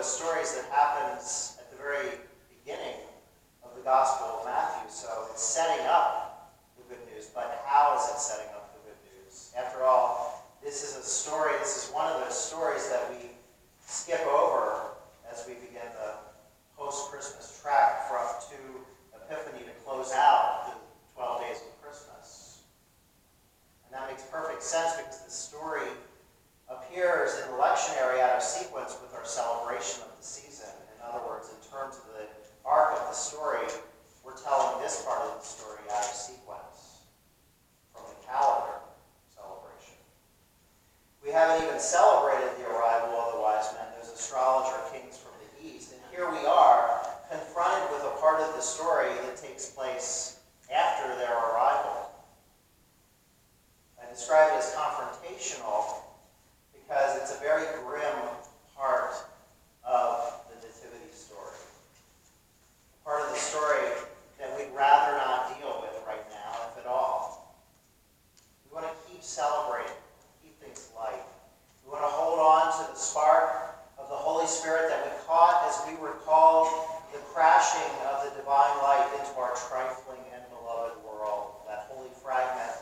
those stories that happens at the very beginning of the Gospel of Matthew. So it's setting up the good news, but how is it setting up the good news? After all, this is a story, this is one of those stories that we skip over as we begin the post-Christmas track from to Epiphany to close out the 12 days of Christmas. And that makes perfect sense because the story appears in the lectionary out of sequence with our celebration of the season. In other words, in terms of the arc of the story, we're telling this part of the story out of sequence from the calendar celebration. We haven't even celebrated the arrival of the wise men, those astrologer kings from the east. And here we are, confronted with a part of the story that takes place after their arrival. I describe it as confrontational because it's a very grim part of the nativity story. A part of the story that we'd rather not deal with right now, if at all. We want to keep celebrating, keep things light. We want to hold on to the spark of the Holy Spirit that we caught as we recall the crashing of the divine light into our trifling and beloved world, that holy fragment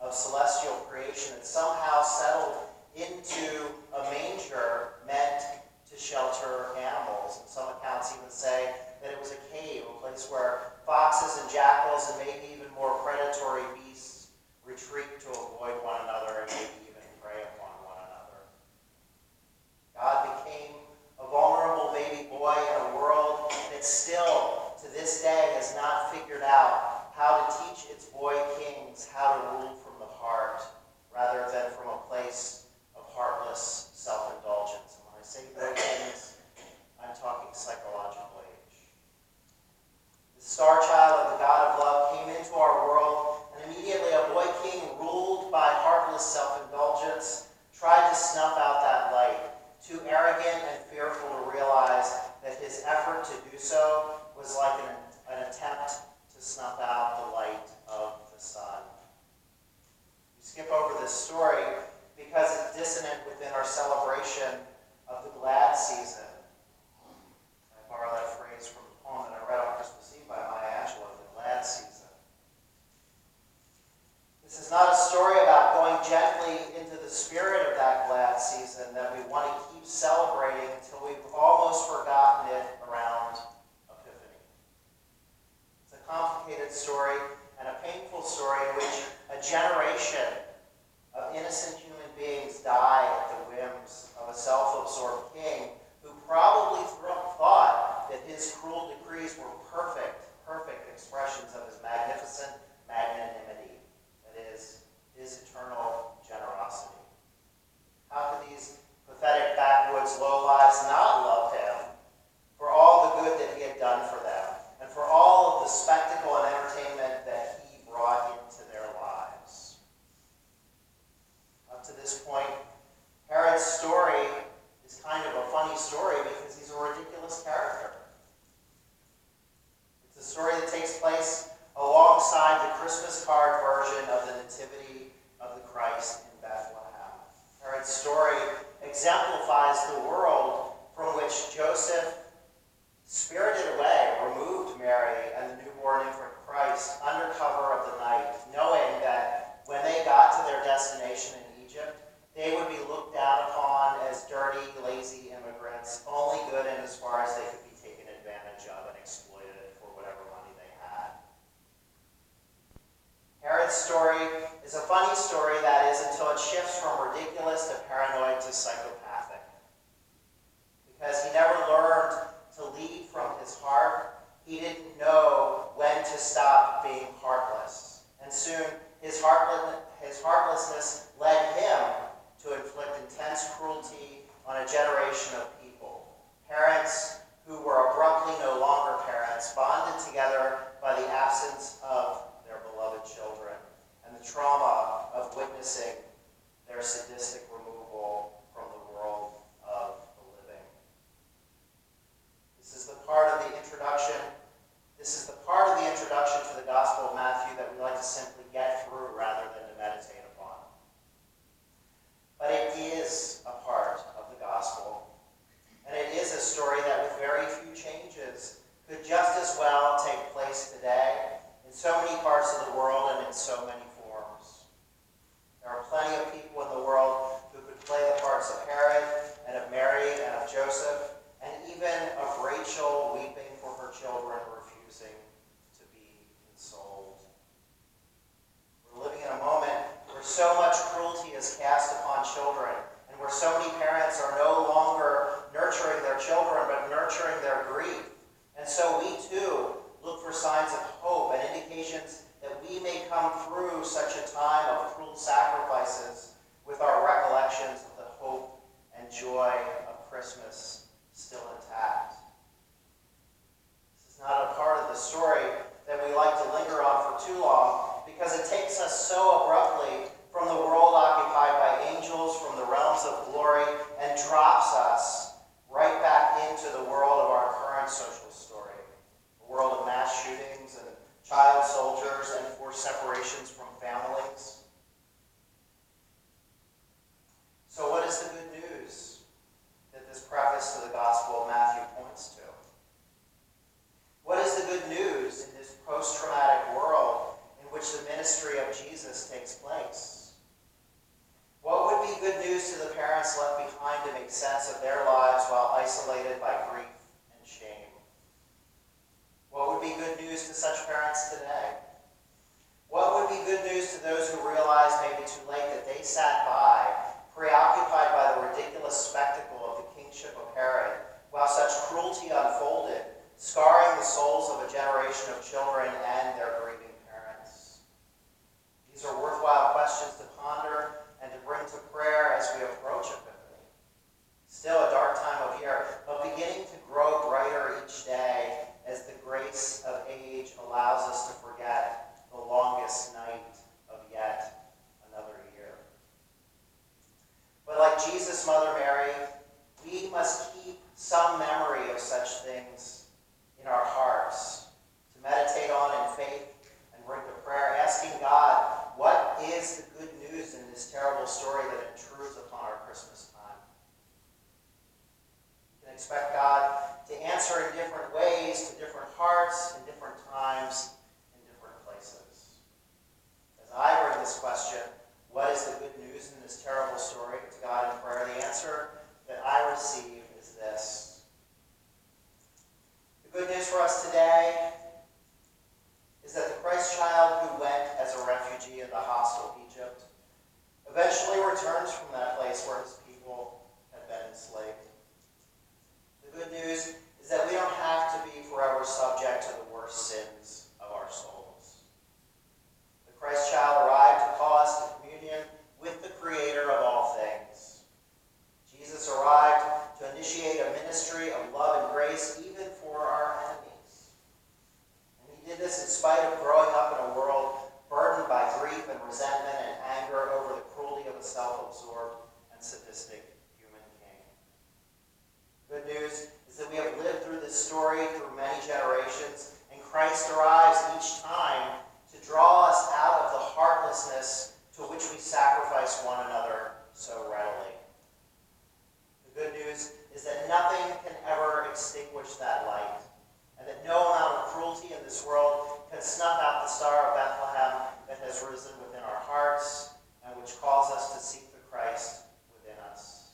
of celestial creation that somehow settled into a manger meant to shelter animals. And some accounts even say that it was a cave, a place where foxes and jackals and maybe even more predatory beasts retreat to avoid one another and maybe even prey upon one another. God became a vulnerable baby boy in a world that still, to this day, has not figured out how to teach its boy kings how to rule from the heart rather than from a place of heartless self-indulgence. And when I say boy kings, I'm talking psychological age. The star child of the God of love came into our world, and immediately a boy king ruled by heartless self-indulgence tried to snuff out that light, too arrogant and fearful to realize that his effort to do so was like an attempt to snuff out the light of the sun. We skip over this story because it's dissonant within our celebration of the glad season. I borrow that phrase from the poem that I read on Christmas Eve by Maya Angelou, the glad season. This is not a story about going gently into the spirit of that glad season that we want to keep celebrating until we've almost forgotten it around Epiphany. It's a complicated story and a painful story in which a generation of innocent human beings die at the whims of a self-absorbed king who probably thought that his cruel decrees were perfect expressions of his magnificent magnanimity, that is, his eternal generosity. How could these pathetic backwoods lowlives not love him for all the good that he had done for them and for all of the spectacle and entertainment that he brought into their lives? Up to this point, Herod's story is kind of a funny story because he's a ridiculous character. It's a story that takes place alongside the Christmas card version of the Nativity of the Christ in Bethlehem. Herod's story exemplifies the world from which Joseph spirited away, removed Mary and the newborn infant Christ under cover of the night, knowing that when they got to their destination in Egypt, they would be looked down upon as dirty, lazy immigrants, only good in as far as they could be taken advantage of and exploited for whatever money they had. Herod's story is a funny story, that is, until it shifts from ridiculous to paranoid to psychopathic. Because he never learned to lead from his heart, he didn't know when to stop being heartless. And soon, his heartlessness led him to inflict intense cruelty on a generation of people. Parents who were abruptly no longer parents, bonded together by the absence of their beloved children and the trauma of witnessing their sadistic removal from the world of the living. This is the part of the introduction to the Gospel of Matthew that we like to simply get through rather than to meditate upon. But it is a part of the Gospel, and it is a story so many parts of the world and in so many forms. There are plenty of people in the world who could play the parts of Herod and of Mary and of Joseph, and even of Rachel weeping for her children, refusing to be consoled. We're living in a moment where so much cruelty is cast upon children, and where so many parents are no longer nurturing their children, but nurturing their grief. And so we too look for signs of hope and indications that we may come through such a time of cruel sacrifices with our recollections of the hope and joy of Christmas still intact. This is not a part of the story that we like to linger on for too long, because it takes us so abruptly from the world occupied by angels, from the realms of glory, and drops us right back into the world of our current social story, a world of mass shootings and child soldiers and forced separations from families. So what is the good news that this preface to the Gospel of Matthew points to? What is the good news in this post-traumatic world in which the ministry of Jesus takes place? What would be good news to the parents left behind to make sense of their lives while isolated by grief and shame? What would be good news to such parents today? What would be good news to those who realized maybe too late that they sat by, preoccupied by the ridiculous spectacle of the kingship of Herod, while such cruelty unfolded, scarring the souls of a generation of children and their grieving parents? These are worthwhile questions to ponder and to bring to prayer as we approach Epiphany. Still a dark time of year, but beginning to grow brighter each day as the grace of age allows us to forget the longest night of yet another year. But like Jesus' mother Mary, we must keep some memory of such things in our hearts, to meditate on in faith and bring to prayer, asking God, what is the good news in this terrible story that intrudes upon our Christmas time? We can expect God to answer in different ways to different hearts, in different times, in different places. As I bring this question, what is the good news in this terrible story, to God in prayer, the answer that I receive is this. The good news for us today is that the Christ child who went as a refugee in the hostile Egypt eventually returns from that place where his people had been enslaved. The good news is that we don't have to be forever subject to the worst sins of our souls. The Christ child arrived to call us to communion with the Creator of all things. Jesus arrived to initiate a ministry of love and grace even for our enemies. And he did this in spite of growing up in a world burdened by grief and resentment and anger over the cruelty of a self-absorbed and sadistic human king. Good news is that we have lived through this story through many generations, and Christ arrives each time to draw us out of the heartlessness to which we sacrifice one another so readily. The good news is that nothing can ever extinguish that light, and that no amount of cruelty in this world can snuff out the star of Bethlehem that has risen within our hearts and which calls us to seek the Christ within us.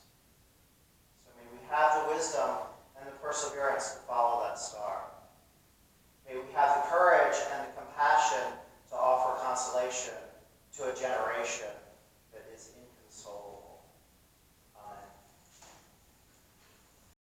So may we have the wisdom and the perseverance to follow that star. May we have the courage and the compassion to offer consolation to a generation